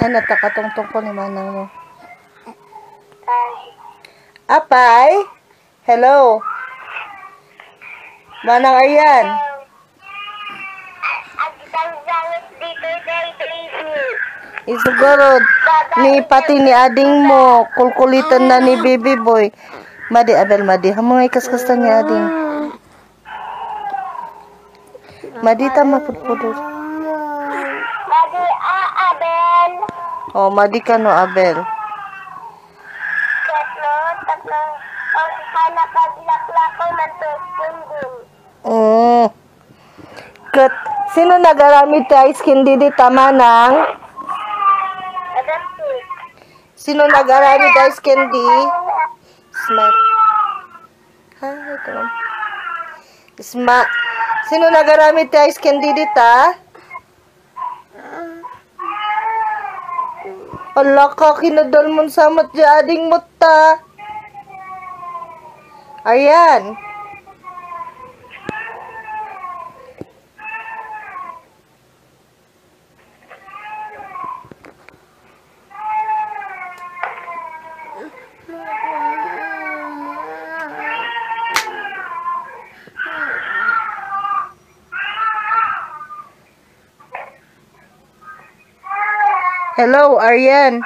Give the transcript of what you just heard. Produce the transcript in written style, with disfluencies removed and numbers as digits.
Ay, natakatungtong ko ni manang mo. Apay? Hello? Manang Aryan? Isugurod. Ni pati ni ading mo. Kulkulitan na ni baby boy. Madi, Abel, madi. Hamong ay kaskasta ni ading. Madi ta mapudpudod. Madi Abel. Oh, madi ka no, Abel. Tatlo. Ang hanapaglaklako ng tuspundin. Mm. Kat, sino nagaramit ta ice candy di tama nang? Adaptive. Sino nagaramit ice candy? Smile. Hi, come on. Sino nagaramit ta ice candy di ta? Ala ka, kinadal mo sa matjading mo ta. Ayan. Hello, Aryan.